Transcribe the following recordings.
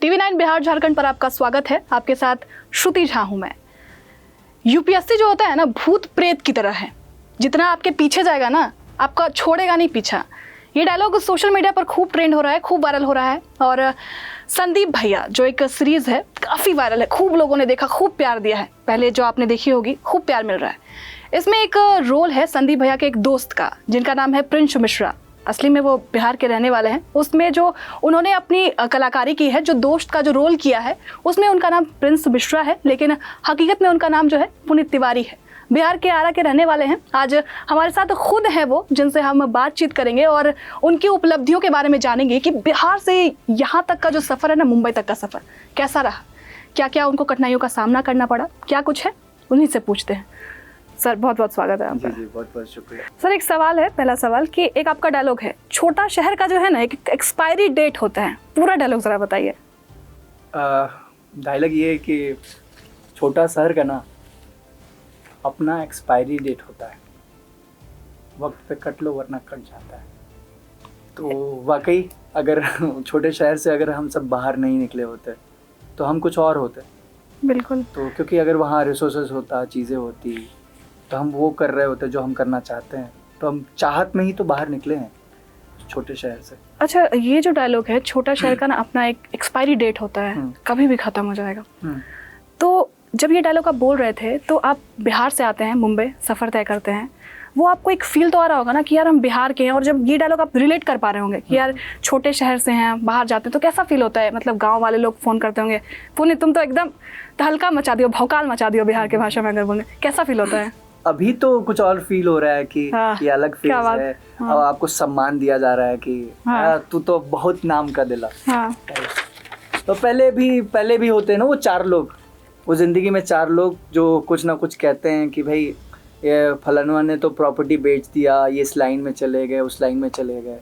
TV9 Bihar Jharkhand पर आपका स्वागत है। आपके साथ श्रुति झा हूं मैं। यूपीएससी जो होता है ना, भूत प्रेत की तरह है। जितना आपके पीछे जाएगा ना, आपका छोड़ेगा नहीं पीछा। ये डायलॉग सोशल मीडिया पर खूब ट्रेंड हो रहा है, खूब वायरल हो रहा है। और संदीप भैया जो एक सीरीज है, काफ़ी वायरल है, खूब लोगों ने देखा, खूब प्यार दिया है। पहले जो आपने देखी होगी, खूब प्यार मिल रहा है। इसमें एक रोल है संदीप भैया के एक दोस्त का, जिनका नाम है प्रिंस मिश्रा। असली में वो बिहार के रहने वाले हैं। उसमें जो उन्होंने अपनी कलाकारी की है, जो दोस्त का जो रोल किया है, उसमें उनका नाम प्रिंस मिश्रा है, लेकिन हकीकत में उनका नाम जो है पुनीत तिवारी है। बिहार के आरा के रहने वाले हैं। आज हमारे साथ खुद हैं वो, जिनसे हम बातचीत करेंगे और उनकी उपलब्धियों के बारे में जानेंगे कि बिहार से यहाँ तक का जो सफ़र है ना, मुंबई तक का सफ़र कैसा रहा, क्या क्या उनको कठिनाइयों का सामना करना पड़ा, क्या कुछ है, उन्हीं से पूछते हैं। सर बहुत बहुत स्वागत है आपका। जी बहुत बहुत शुक्रिया। सर एक सवाल है, पहला सवाल कि एक आपका डायलॉग है, छोटा शहर का जो है ना, एक एक्सपायरी डेट होता है। पूरा डायलॉग ज़रा बताइए। डायलॉग ये है कि छोटा शहर का ना अपना एक्सपायरी डेट होता है, वक्त पे कट लो वरना कट जाता है। तो वाकई अगर छोटे शहर से अगर हम सब बाहर नहीं निकले होते तो हम कुछ और होते। बिल्कुल। तो क्योंकि अगर वहाँ रिसोर्सेज होता, चीज़ें होती, तो हम वो कर रहे होते जो हम करना चाहते हैं। तो हम चाहत में ही तो बाहर निकले हैं छोटे शहर से। अच्छा, ये जो डायलॉग है, छोटा शहर का ना अपना एक एक्सपायरी डेट होता है, कभी भी ख़त्म हो जाएगा। तो जब ये डायलॉग आप बोल रहे थे, तो आप बिहार से आते हैं, मुंबई सफ़र तय करते हैं, वो आपको एक फील तो आ रहा होगा ना कि यार हम बिहार के हैं। और जब ये डायलॉग आप रिलेट कर पा रहे होंगे कि यार छोटे शहर से हैं, बाहर जाते हैं, तो कैसा फील होता है? मतलब गांव वाले लोग फ़ोन करते होंगे, पुनीत तुम तो एकदम तहलका मचा दियो, भौकाल मचा दियो, बिहार के भाषा में अगर बोलें, कैसा फील होता है? अभी तो कुछ और फील हो रहा है कि ये अलग फील है। हाँ। और आपको सम्मान दिया जा रहा है कि तू तो बहुत नाम का दिला। हाँ। तो पहले भी होते हैं ना वो चार लोग, वो ज़िंदगी में चार लोग जो कुछ ना कुछ कहते हैं कि भाई ये फलाना ने तो प्रॉपर्टी बेच दिया, ये इस लाइन में चले गए, उस लाइन में चले गए।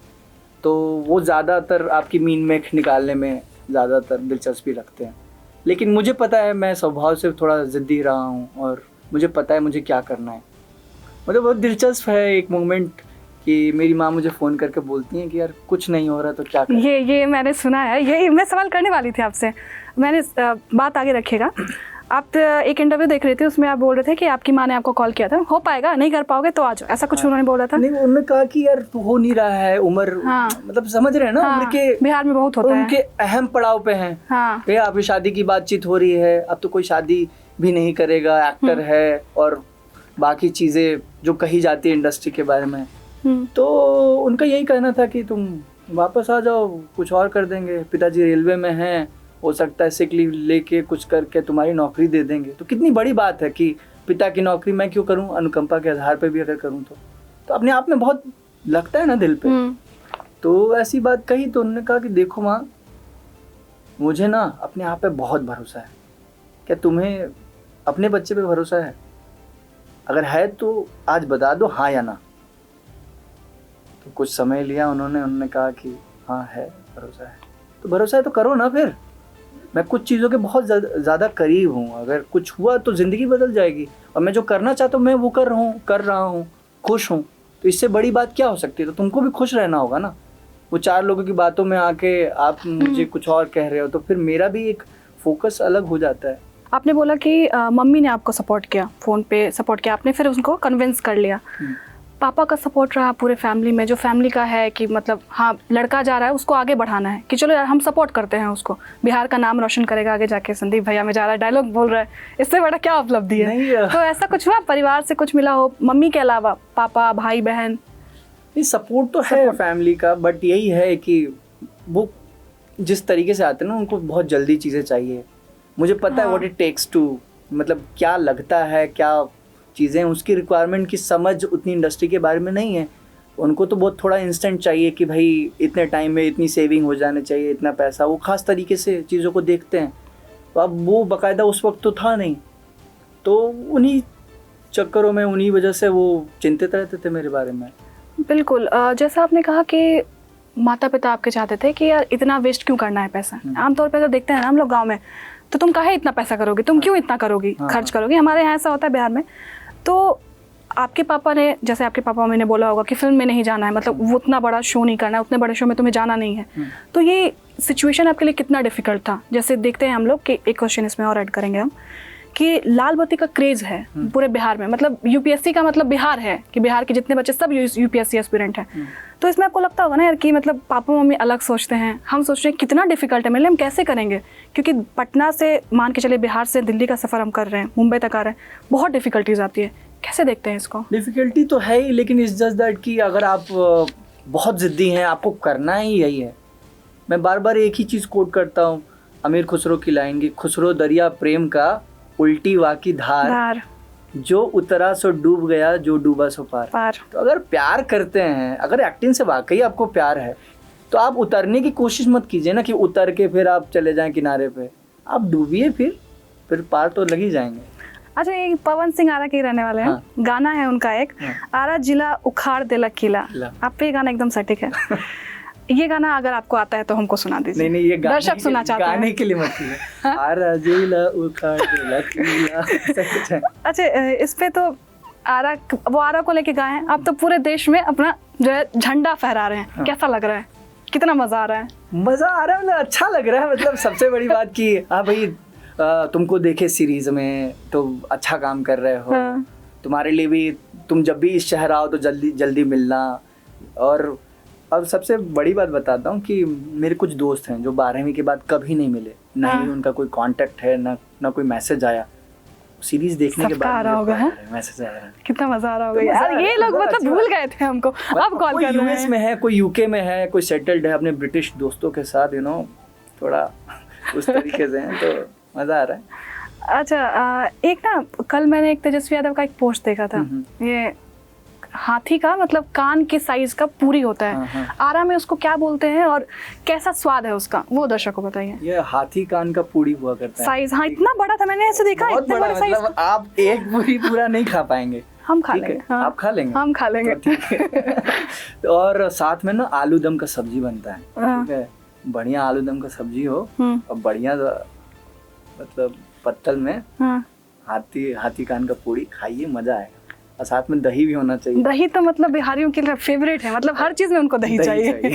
तो वो ज़्यादातर आपकी मीन मेख निकालने में ज़्यादातर दिलचस्पी रखते हैं। लेकिन मुझे पता है, मैं स्वभाव से थोड़ा ज़िद्दी रहा हूँ और मुझे पता है मुझे क्या करना है। मतलब बहुत दिलचस्प है एक मोमेंट कि मेरी माँ मुझे फ़ोन करके बोलती हैं कि यार कुछ नहीं हो रहा तो क्या करें। ये मैंने सुना है, यही मैं सवाल करने वाली थी आपसे। मैंने बात आगे रखिएगा। आप एक इंटरव्यू देख रहे थे, उसमें आप बोल रहे थे कि आपकी माँ ने आपको कॉल किया था, हो पाएगा, नहीं कर पाओगे तो आ जाओ, ऐसा कुछ उन्होंने बोला था? नहीं, उन्होंने कहा कि यार तू हो नहीं रहा है, उम्र मतलब समझ रहे हैं ना, उम्र के बिहार में बहुत होता है, उनके अहम पड़ाव पे हैं। भैया आपकी शादी की बातचीत हो रही है, अब तो कोई शादी भी नहीं करेगा, एक्टर है और बाकी चीज़ें जो कही जाती है इंडस्ट्री के बारे में। तो उनका यही कहना था कि तुम वापस आ जाओ, कुछ और कर देंगे, पिताजी रेलवे में हैं, हो सकता है सिक लीव लेके कुछ करके तुम्हारी नौकरी दे देंगे। तो कितनी बड़ी बात है कि पिता की नौकरी मैं क्यों करूं, अनुकंपा के आधार पे भी अगर करूं तो अपने आप में बहुत लगता है ना दिल पे। तो ऐसी बात कही तो उन्होंने कहा कि देखो माँ, मुझे ना अपने आप पे बहुत भरोसा है। क्या तुम्हें अपने बच्चे पे भरोसा है? अगर है तो आज बता दो हाँ या ना। तो कुछ समय लिया उन्होंने कहा कि हाँ है, भरोसा है। तो भरोसा है तो करो ना फिर। मैं कुछ चीज़ों के बहुत ज़्यादा करीब हूँ, अगर कुछ हुआ तो ज़िंदगी बदल जाएगी। और मैं जो करना चाहता हूँ मैं वो कर रहा हूँ, खुश हूँ। तो इससे बड़ी बात क्या हो सकती है? तो तुमको भी खुश रहना होगा ना। वो चार लोगों की बातों में आके आप मुझे कुछ और कह रहे हो तो फिर मेरा भी एक फोकस अलग हो जाता है। आपने बोला कि मम्मी ने आपको सपोर्ट किया, फ़ोन पे सपोर्ट किया आपने, फिर उनको कन्विंस कर लिया। पापा का सपोर्ट रहा पूरे फैमिली में, जो फैमिली का है कि मतलब हाँ लड़का जा रहा है, उसको आगे बढ़ाना है, कि चलो यार हम सपोर्ट करते हैं उसको, बिहार का नाम रोशन करेगा आगे जाके, संदीप भैया में जा रहा है, डायलॉग बोल रहा है, इससे बड़ा क्या उपलब्धि है? तो ऐसा कुछ हुआ, परिवार से कुछ मिला हो, मम्मी के अलावा पापा, भाई बहन? सपोर्ट तो है फैमिली का, बट यही है कि वो जिस तरीके से आते हैं ना, उनको बहुत जल्दी चीज़ें चाहिए। मुझे पता है व्हाट इट टेक्स टू, मतलब क्या लगता है, क्या चीज़ें, उसकी रिक्वायरमेंट की समझ उतनी इंडस्ट्री के बारे में नहीं है। उनको तो बहुत थोड़ा इंस्टेंट चाहिए कि भाई इतने टाइम में इतनी सेविंग हो जाने चाहिए, इतना पैसा, वो ख़ास तरीके से चीज़ों को देखते हैं। तो अब वो बाकायदा उस वक्त तो था नहीं, तो उन्हीं चक्करों में, उन्हीं वजह से वो चिंतित रहते थे मेरे बारे में। बिल्कुल। जैसा आपने कहा कि माता पिता आपके चाहते थे कि यार इतना वेस्ट क्यों करना है पैसा। आमतौर पर अगर देखते हैं ना हम लोग गाँव में, तो तुम काहे इतना पैसा करोगे, तुम क्यों इतना करोगी, खर्च करोगी। हमारे यहाँ ऐसा होता है बिहार में। तो आपके पापा ने, जैसे आपके पापा मम्मी ने बोला होगा कि फिल्म में नहीं जाना है, मतलब वो उतना बड़ा शो नहीं करना है, उतने बड़े शो में तुम्हें जाना नहीं है, तो ये सिचुएशन आपके लिए कितना डिफिकल्ट था? जैसे देखते हैं हम लोग कि एक क्वेश्चन इसमें और ऐड करेंगे हम, कि लाल बत्ती का क्रेज है पूरे बिहार में, मतलब यूपीएससी का मतलब बिहार है, कि बिहार के जितने बच्चे सब यूपीएससी एस्पिरेंट हैं। तो इसमें आपको लगता होगा ना यार कि मतलब पापा मम्मी अलग सोचते हैं, हम सोच रहे हैं कितना डिफिकल्ट है, मेरे लिए हम कैसे करेंगे, क्योंकि पटना से मान के चले बिहार से दिल्ली का सफ़र हम कर रहे हैं, मुंबई तक आ रहे हैं, बहुत डिफिकल्टीज आती है। कैसे देखते हैं इसको? डिफिकल्टी तो है ही, लेकिन इट्स जस्ट दैट कि अगर आप बहुत ज़िद्दी हैं, आपको करना ही यही है। मैं बार बार एक ही चीज़ कोट करता हूँ, अमीर खुसरो की लाइन की, खुसरो दरिया प्रेम का उल्टी वाकी धार, जो उतरा सो डूब गया, जो डूबा सो पार। तो अगर प्यार करते हैं, अगर एक्टिंग से वाकई आपको प्यार है, तो आप उतरने की कोशिश मत कीजिए ना कि उतर के फिर आप चले जाएं किनारे पे, आप डूबिए, फिर पार तो लग ही जाएंगे। अच्छा, ये पवन सिंह आरा के रहने वाले हैं। हाँ। गाना है उनका एक, आरा जिला उखाड़ देला किला, आप पे गाना एकदम सटीक है। ये गाना अगर आपको आता है तो हमको सुना दीजिए। नहीं, ये दर्शक सुनना चाहते हैं। गाने के लिए मत कीजिए। आरा जिला उखाड़ देला किला। अच्छा, इस पे तो वो आरा को लेके गाए हैं, आप तो पूरे देश में अपना जो है झंडा फहरा रहे हैं। हाँ। कैसा लग रहा है? कितना मजा आ रहा है? मजा आ रहा है, मतलब अच्छा लग रहा है। मतलब सबसे बड़ी बात की, हाँ भाई, तुमको देखे सीरीज में तो अच्छा काम कर रहे हो। हाँ। तुम्हारे लिए भी, तुम जब भी इस शहर आओ तो जल्दी जल्दी मिलना। और अब सबसे बड़ी बात बताता हूँ कि मेरे कुछ दोस्त हैं जो 12वीं के बाद कभी नहीं मिले, ना ही उनका कोई कांटेक्ट है, ना कोई मैसेज आया। सीरीज देखने के बाद आ रहा होगा, मैसेज आ रहा है। कितना मजा आ रहा होगा यार। ये लोग मतलब भूल गए थे हमको, अब कॉल कर रहे हैं। यूएस में है, कोई यूके में है, कोई सेटल्ड है अपने ब्रिटिश दोस्तों के साथ, थोड़ा उस तरीके से है, तो मजा आ रहा है। अच्छा, एक ना कल मैंने एक तेजस्वी यादव का एक पोस्ट देखा था, ये हाथी का मतलब कान के साइज का पूरी होता है, आरा में उसको क्या बोलते हैं और कैसा स्वाद है उसका, वो दर्शक को बताइए। ये हाथी कान का पूरी हुआ करता है साइज। हाँ, इतना बड़ा था, मैंने ऐसे देखा, इतना बड़ा साइज। मतलब आप एक पूरी पूरा नहीं खा पाएंगे। हम खा लेंगे। हाँ। आप खा लेंगे? हम खा लेंगे। तो ठीक है। और साथ में ना आलू दम का सब्जी बनता है, ठीक है, बढ़िया आलू दम का सब्जी हो और बढ़िया मतलब पत्तल में हाथी कान का पूरी खाइए, मजा आएगा। और साथ में दही भी होना चाहिए। दही तो मतलब बिहारियों के लिए फेवरेट है, मतलब हर चीज में उनको दही चाहिए।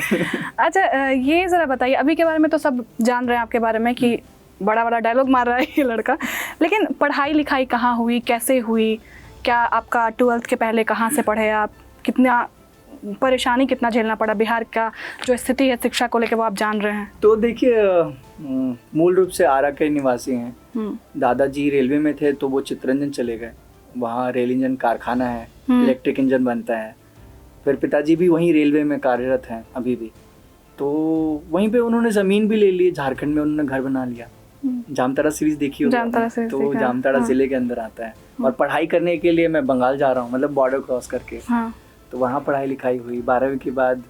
अच्छा, ये जरा बताइए, अभी के बारे में तो सब जान रहे हैं आपके बारे में कि बड़ा बड़ा डायलॉग मार रहा है ये लड़का, लेकिन पढ़ाई लिखाई कहाँ हुई, कैसे हुई, क्या आपका 12th के पहले कहाँ से पढ़े आप, कितना परेशानी कितना झेलना पड़ा, बिहार का जो स्थिति है शिक्षा को लेकर वो आप जान रहे हैं। तो देखिए, मूल रूप से आरा के निवासी हैं। दादाजी रेलवे में थे तो वो चित्तरंजन चले गए, वहाँ रेल इंजन कारखाना है, इलेक्ट्रिक इंजन बनता है। फिर पिताजी भी वहीं रेलवे में कार्यरत हैं अभी भी, तो वहीं पे उन्होंने ज़मीन भी ले ली, झारखंड में उन्होंने घर बना लिया। जामताड़ा सीरीज देखी होगी, तो जामताड़ा जिले के अंदर आता है। और पढ़ाई करने के लिए मैं बंगाल जा रहा हूँ, मतलब बॉर्डर क्रॉस करके। तो वहाँ पढ़ाई लिखाई हुई। 12वीं के बाद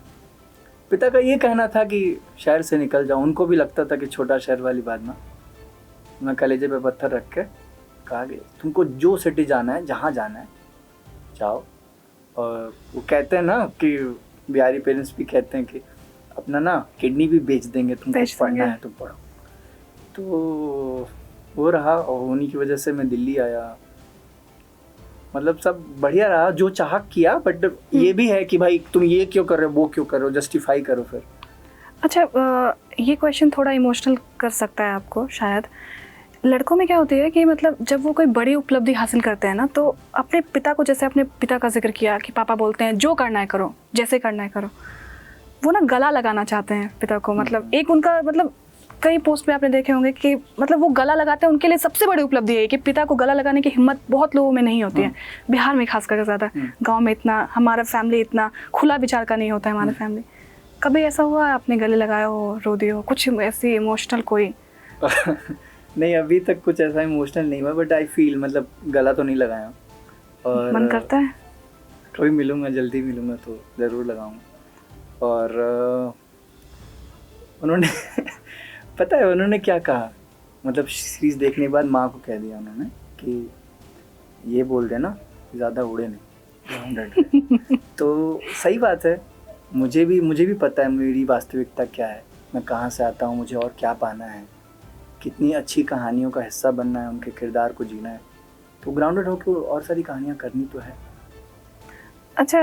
पिता का ये कहना था कि शहर से निकल जाओ। उनको भी लगता था कि छोटा शहर वाली बात ना, मैं कलेजे पे पत्थर रख के कहा कि तुमको जो सिटी जाना है, जहाँ जाना है जाओ। और वो कहते हैं ना कि बिहारी पेरेंट्स भी कहते हैं कि अपना ना किडनी भी बेच देंगे, तुमको पढ़ना है तो पढ़ो। तो वो रहा, और उन्हीं की वजह से मैं दिल्ली आया। मतलब सब बढ़िया रहा, जो चाह किया, बट ये भी है कि भाई तुम ये क्यों कर रहे हो, वो क्यों कर रहे हो, जस्टिफाई करो फिर। अच्छा, ये क्वेश्चन थोड़ा इमोशनल कर सकता है आपको शायद। लड़कों में क्या होती है कि मतलब जब वो कोई बड़ी उपलब्धि हासिल करते हैं ना, तो अपने पिता को, जैसे अपने पिता का जिक्र किया कि पापा बोलते हैं जो करना है करो, जैसे करना है करो, वो ना गला लगाना चाहते हैं पिता को। मतलब एक उनका, मतलब कई पोस्ट पे आपने देखे होंगे कि मतलब वो गला लगाते हैं, उनके लिए सबसे बड़ी उपलब्धि है कि पिता को गला लगाने की हिम्मत बहुत लोगों में नहीं होती है, बिहार में खास करके ज़्यादा। गाँव में इतना, हमारा फैमिली इतना खुला विचार का नहीं होता है हमारा फैमिली। कभी ऐसा हुआ आपने गले लगाया हो, रो दिए हो, कुछ ऐसी इमोशनल कोई? नहीं, अभी तक कुछ ऐसा इमोशनल नहीं हुआ, बट आई फील, मतलब गला तो नहीं लगाया। और मन करता है कभी मिलूंगा, जल्दी मिलूंगा तो ज़रूर लगाऊंगा। और उन्होंने पता है उन्होंने क्या कहा, मतलब सीरीज देखने के बाद माँ को कह दिया उन्होंने कि ये बोल देना ज़्यादा उड़े नहीं। तो सही बात है, मुझे भी पता है मेरी वास्तविकता क्या है, मैं कहाँ से आता हूँ, मुझे और क्या पाना है, कितनी अच्छी कहानियों का हिस्सा बनना है, उनके किरदार को जीना है। तो ग्राउंडेड होकर और सारी कहानियाँ करनी तो है। अच्छा,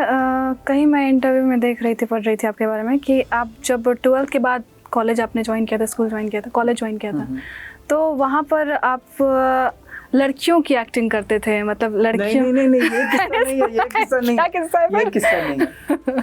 कहीं मैं इंटरव्यू में देख रही थी, पढ़ रही थी आपके बारे में कि आप जब 12th के बाद कॉलेज आपने ज्वाइन किया था, स्कूल ज्वाइन किया था, कॉलेज ज्वाइन किया था, तो वहाँ पर आप लड़कियों की एक्टिंग करते थे, मतलब लड़कियों? नहीं, ये किस्सा नहीं है, ये किस्सा नहीं।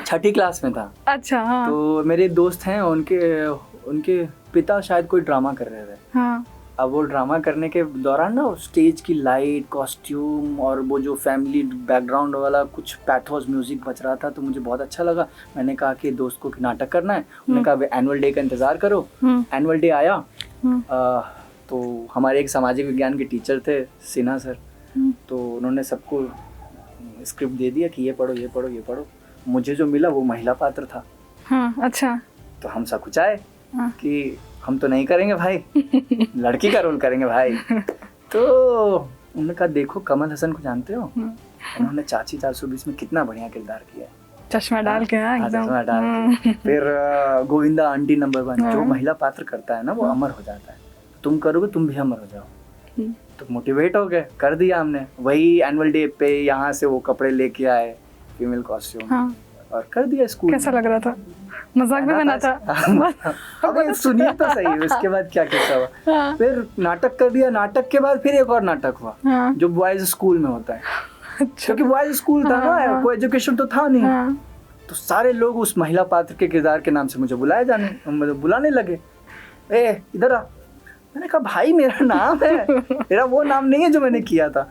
छठी क्लास में था। अच्छा, हाँ। तो मेरे दोस्त हैं, उनके पिता शायद कोई ड्रामा कर रहे थे। हाँ। अब वो ड्रामा करने के दौरान ना स्टेज की लाइट, कॉस्ट्यूम और वो जो फैमिली बैकग्राउंड वाला कुछ पैथोस म्यूजिक बज रहा था, तो मुझे बहुत अच्छा लगा। मैंने कहा कि दोस्त को नाटक करना है। उन्होंने कहा एनुअल डे का इंतज़ार करो। एनुअल डे आया, तो हमारे एक सामाजिक विज्ञान के टीचर थे, सिन्हा सर, तो उन्होंने सबको स्क्रिप्ट दे दिया कि ये पढ़ो, ये पढ़ो, ये पढ़ो। मुझे जो मिला वो महिला पात्र था। हाँ, अच्छा। तो हम सकुचाए कि हम तो नहीं करेंगे भाई, लड़की का रोल करेंगे भाई। तो उन्होंने कहा देखो कमल हसन को जानते हो, उन्होंने चाची 420 में कितना बढ़िया किरदार किया है, चश्मा डाल के। चश्मा डाल के। फिर गोविंदा आंटी नंबर 1, जो महिला पात्र करता है ना वो अमर हो जाता है। तुम करोगे तुम भी अमर हो जाओ। तो मोटिवेट हो गए, कर दिया हमने। वही एनुअल डे पे यहाँ से वो कपड़े लेके आए, फीमेल कॉस्ट्यूम, और कर दिया स्कूल। कैसा लग रहा था? मजाक भी बना था? अबे सुनिए तो सही, उसके बाद क्या किस्सा हुआ। फिर नाटक कर दिया। नाटक के बाद फिर एक और नाटक हुआ जो बॉयज स्कूल में होता है, क्योंकि बॉयज स्कूल था ना, कोई एजुकेशन तो था नहीं। तो सारे लोग उस महिला पात्र के किरदार के नाम से मुझे बुलाने लगे, ए इधर आ। मैंने कहा भाई मेरा नाम है, मेरा वो नाम नहीं है जो मैंने किया था।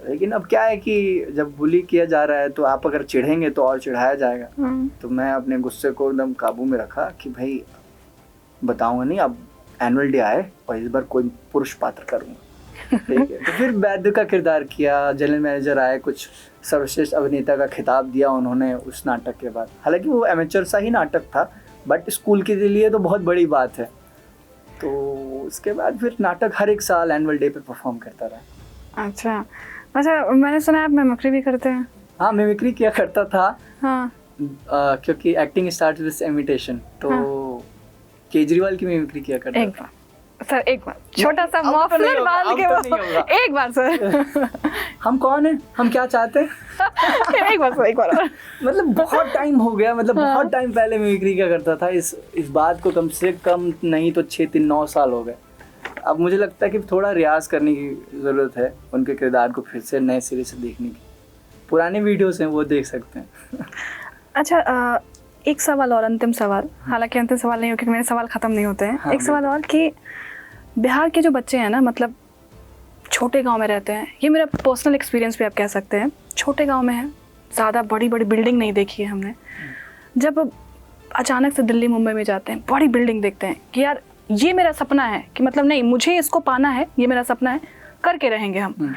लेकिन अब क्या है कि जब बुली किया जा रहा है तो आप अगर चिढ़ेंगे तो और चिढ़ाया जाएगा। तो मैं अपने गुस्से को एकदम काबू में रखा कि भाई बताऊंगा नहीं, अब एनुअल डे आए और इस बार कोई पुरुष पात्र करूंगा। ठीक है। तो फिर वैद्य का किरदार किया, जनरल मैनेजर आए, कुछ सर्वश्रेष्ठ अभिनेता का खिताब दिया उन्होंने उस नाटक के बाद। हालांकि वो एमेचर सा ही नाटक था, बट स्कूल के लिए तो बहुत बड़ी बात है। तो उसके बाद फिर नाटक हर एक साल एनुअल डे पे परफॉर्म करता रहा। अच्छा, मैंने सुना आप मिमिक्री भी करते हैं? हाँ, मिमिक्री किया करता था। हाँ। क्योंकि एक्टिंग स्टार्ट विद इमिटेशन, तो केजरीवाल की मिमिक्री किया करता था। सर एक बार छोटा सा मफलर बांध के एक बार सर। हम कौन हैं, हम क्या चाहते हैं? एक बार मतलब बहुत टाइम हो गया, मतलब बहुत टाइम पहले मिमिक्री किया करता था। इस बात को कम से कम नहीं तो 6-9 साल हो गए। अब मुझे लगता है कि थोड़ा रियाज करने की ज़रूरत है, उनके किरदार को फिर से नए सिरे से देखने की। पुराने वीडियोस हैं वो देख सकते हैं। अच्छा, एक सवाल और, अंतिम सवाल। हालांकि अंतिम सवाल नहीं हो क्योंकि मेरे सवाल ख़त्म नहीं होते हैं। हाँ, एक सवाल और कि बिहार के जो बच्चे हैं ना, मतलब छोटे गांव में रहते हैं, ये मेरा पर्सनल एक्सपीरियंस भी आप कह सकते हैं, छोटे गांव में है, ज़्यादा बड़ी बड़ी बिल्डिंग नहीं देखी है हमने। जब अचानक से दिल्ली मुंबई में जाते हैं, बड़ी बिल्डिंग देखते हैं कि यार ये मेरा सपना है, कि मतलब नहीं मुझे इसको पाना है, ये मेरा सपना है, करके रहेंगे हम।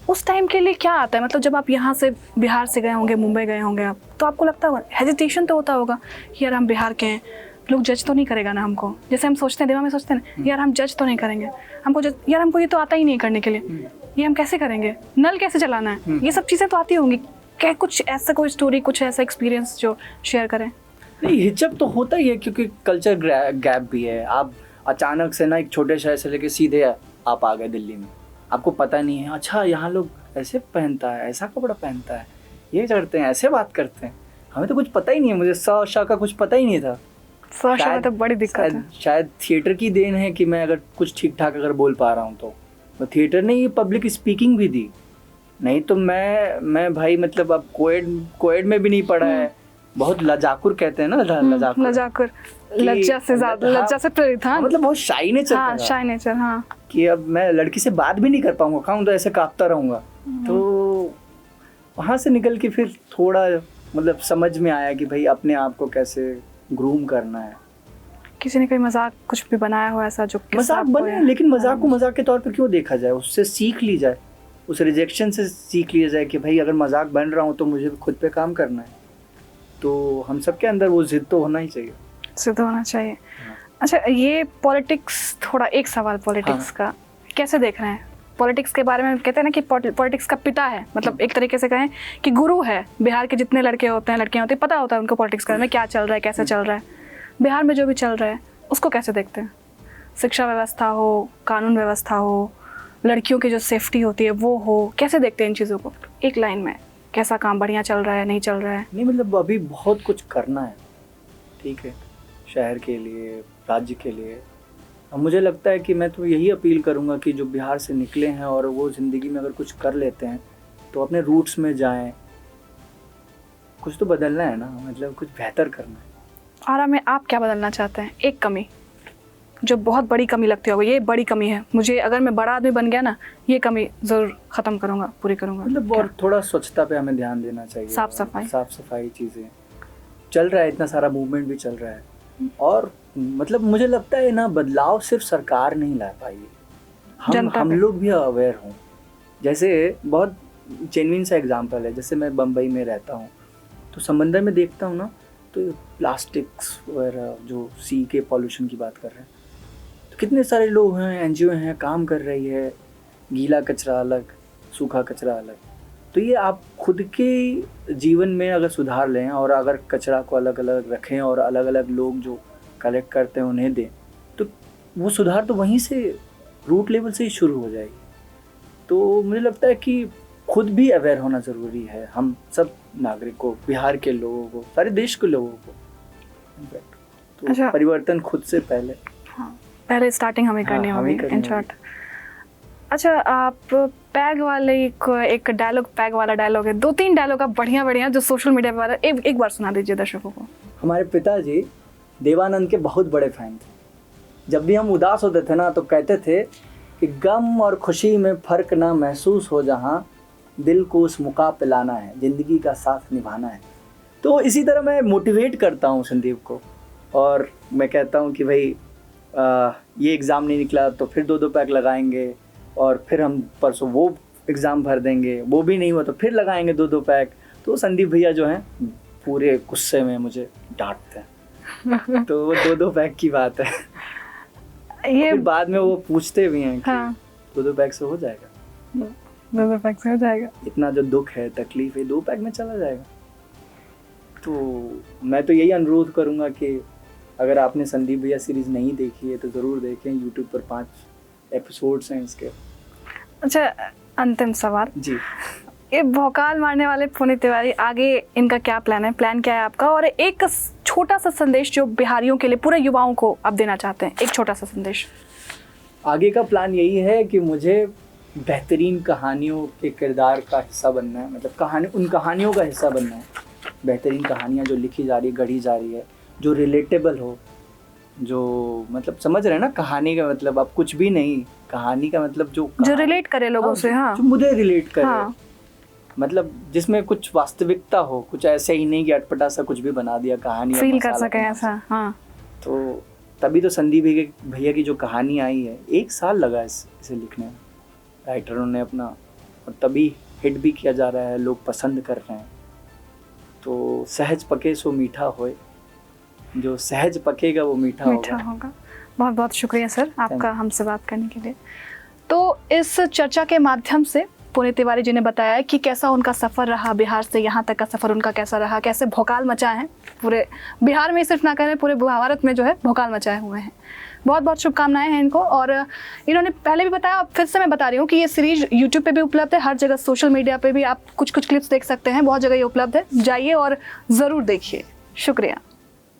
उस टाइम के लिए क्या आता है, मतलब जब आप यहाँ से बिहार से गए होंगे, मुंबई गए होंगे आप, तो आपको लगता होगा, हेजिटेशन तो होता होगा कि यार हम बिहार के हैं, लोग जज तो नहीं करेगा ना हमको, जैसे हम सोचते हैं दिमाग में सोचते हैं यार हम जज तो नहीं करेंगे हमको, यार हमको ये तो आता ही नहीं करने के लिए, ये हम कैसे करेंगे, नल कैसे चलाना है, ये सब चीज़ें तो आती होंगी। क्या कुछ ऐसा कोई स्टोरी, कुछ ऐसा एक्सपीरियंस जो शेयर करें? नहीं, हिचक तो होता ही है क्योंकि कल्चर गैप भी है। आप अचानक से ना एक छोटे शहर से लेके सीधे आप आ गए दिल्ली में, आपको पता नहीं है, अच्छा यहाँ लोग ऐसे पहनता है, ऐसा कपड़ा पहनता है, ये करते हैं, ऐसे बात करते हैं, हमें तो कुछ पता ही नहीं है। मुझे सा का कुछ पता ही नहीं था। शायद तो बड़ी दिक्कत है। शायद थिएटर की देन है कि मैं अगर कुछ ठीक ठाक अगर बोल पा रहा हूँ तो थिएटर ने ये पब्लिक स्पीकिंग भी दी, नहीं तो मैं भाई मतलब अब कोएड में भी नहीं पढ़ा है, बहुत लजाकुर कहते हैं ना, लजाकुर लज्जा से ज्यादा, लज्जा से प्रेरित। हाँ, मतलब बहुत शाई नेचर। हाँ, शाई नेचर। हाँ, कि अब मैं लड़की से बात भी नहीं कर पाऊंगा, खाऊं तो ऐसे कांपता रहूंगा। तो वहाँ से निकल के फिर थोड़ा मतलब समझ में आया कि भाई अपने आप को कैसे ग्रूम करना है। किसी ने कोई मजाक कुछ भी बनाया हो ऐसा जो मजाक बने, लेकिन मजाक को मजाक के तौर पर क्यों देखा जाए, उससे सीख ली जाए, उस रिजेक्शन से सीख लिया जाए कि भाई अगर मजाक बन रहा हूँ तो मुझे खुद पे काम करना है। तो हम सबके अंदर वो जिद तो होना ही चाहिए, जिद होना चाहिए। अच्छा, ये पॉलिटिक्स, थोड़ा एक सवाल पॉलिटिक्स का कैसे देख रहे हैं? पॉलिटिक्स के बारे में कहते हैं ना कि पॉलिटिक्स का पिता है, मतलब एक तरीके से कहें कि गुरु है। बिहार के जितने लड़के होते हैं, लड़कियां होती हैं, पता होता है उनको पॉलिटिक्स के बारे में, क्या चल रहा है, कैसे चल रहा है। बिहार में जो भी चल रहा है उसको कैसे देखते हैं? शिक्षा व्यवस्था हो, कानून व्यवस्था हो, लड़कियों की जो सेफ्टी होती है वो हो, कैसे देखते हैं इन चीज़ों को एक लाइन में? कैसा काम बढ़िया चल रहा है, नहीं चल रहा है? नहीं मतलब अभी बहुत कुछ करना है, ठीक है, शहर के लिए, राज्य के लिए। अब मुझे लगता है कि मैं तो यही अपील करूँगा कि जो बिहार से निकले हैं और वो ज़िंदगी में अगर कुछ कर लेते हैं तो अपने रूट्स में जाएं। कुछ तो बदलना है ना, मतलब कुछ बेहतर करना है। आरा में आप क्या बदलना चाहते हैं? एक कमी जो बहुत बड़ी कमी लगती होगी, ये बड़ी कमी है मुझे, अगर मैं बड़ा आदमी बन गया ना, ये कमी ज़रूर ख़त्म करूँगा, पूरी करूँगा। मतलब और थोड़ा स्वच्छता पे हमें ध्यान देना चाहिए। साफ सफाई चीज़ें चल रहा है, इतना सारा मूवमेंट भी चल रहा है। और मतलब मुझे लगता है ना, बदलाव सिर्फ सरकार नहीं ला पाई, हम लोग भी अवेयर हों। जैसे बहुत जेन्युइन सा एग्जांपल है, जैसे मैं बम्बई में रहता हूँ तो समंदर में देखता हूँ ना, तो प्लास्टिक्स वगैरह जो सी के पॉल्यूशन की बात कर रहे हैं, तो कितने सारे लोग हैं, एनजीओ हैं, काम कर रही है, गीला कचरा अलग, सूखा कचरा अलग। तो ये आप खुद के जीवन में अगर सुधार लें और अगर कचरा को अलग अलग रखें और अलग अलग लोग जो कलेक्ट करते हैं उन्हें दें, तो वो सुधार तो वहीं से रूट लेवल से ही शुरू हो जाएगी। तो मुझे लगता है कि खुद भी अवेयर होना ज़रूरी है, हम सब नागरिक को, बिहार के लोगों को, सारे देश के लोगों को। तो अच्छा, परिवर्तन खुद से पहले, हाँ, पहले स्टार्टिंग हमें करनी होगी इन शॉर्ट। अच्छा, आप पैग वाले एक डायलॉग, पैग वाला डायलॉग है, 2-3 डायलॉग आप बढ़िया जो सोशल मीडिया पर एक बार सुना दीजिए दर्शकों को। हमारे पिताजी देवानंद के बहुत बड़े फैन थे। जब भी हम उदास होते थे ना तो कहते थे कि गम और खुशी में फ़र्क ना महसूस हो, जहाँ दिल को उस मुका पिलाना है, ज़िंदगी का साथ निभाना है। तो इसी तरह मैं मोटिवेट करता हूँ संदीप को, और मैं कहता हूँ कि भाई ये एग्ज़ाम नहीं निकला तो फिर 2-2 पैक लगाएंगे, और फिर हम परसों वो एग्ज़ाम भर देंगे, वो भी नहीं हुआ तो फिर लगाएंगे 2-2 पैक। तो संदीप भैया जो हैं पूरे गुस्से में मुझे डांटते हैं। तो वो 2-2 पैक की बात है। ये फिर बाद में वो पूछते भी हैं कि हाँ, 2-2 पैक से हो जाएगा, 2-2 पैक से हो जाएगा, इतना जो दुख है, तकलीफ है, 2 पैक में चला जाएगा। तो मैं तो यही अनुरोध करूँगा कि अगर आपने संदीप भैया सीरीज़ नहीं देखी है तो ज़रूर देखें, यूट्यूब पर 5 एपिसोड्स हैं इसके। अच्छा, अंतिम सवाल जी, ये भौकाल मारने वाले पुनीत तिवारी, आगे इनका क्या प्लान क्या है आपका? और एक छोटा सा संदेश जो बिहारियों के लिए, पूरे युवाओं को आप देना चाहते हैं, एक छोटा सा संदेश। आगे का प्लान यही है कि मुझे बेहतरीन कहानियों के किरदार का हिस्सा बनना है, मतलब उन कहानियों का हिस्सा बनना है। बेहतरीन कहानियाँ जो लिखी जा रही है, गढ़ी जा रही है, जो रिलेटेबल हो, जो मतलब समझ रहे हैं ना, कहानी का मतलब अब कुछ भी नहीं, कहानी का मतलब जो रिलेट करे लोगों से, हाँ, जो मुझे रिलेट करे, हाँ, मतलब जिसमें कुछ वास्तविकता हो, कुछ ऐसे ही नहीं कि अटपटा सा कुछ भी बना दिया कहानी, फील कर सके ऐसा। हाँ, तो तभी तो संदीप भैया की जो कहानी आई है, 1 साल लगा इसे लिखने में राइटरों ने अपना, और तभी हिट भी किया जा रहा है, लोग पसंद कर रहे हैं। तो सहज पके सो मीठा होए, जो सहज पकेगा वो मीठा होगा। बहुत बहुत शुक्रिया सर आपका हमसे बात करने के लिए। तो इस चर्चा के माध्यम से पुनीत तिवारी जी ने बताया कि कैसा उनका सफ़र रहा, बिहार से यहाँ तक का सफ़र उनका कैसा रहा, कैसे भौकाल मचाए हैं, पूरे बिहार में सिर्फ ना करें, पूरे भारत में जो है भौकाल मचाए हुए हैं। बहुत बहुत शुभकामनाएं हैं इनको। और इन्होंने पहले भी बताया, अब फिर से मैं बता रही हूँ कि ये सीरीज यूट्यूब पे भी उपलब्ध है, हर जगह सोशल मीडिया पे भी आप कुछ क्लिप्स देख सकते हैं, बहुत जगह ये उपलब्ध है, जाइए और ज़रूर देखिए। शुक्रिया।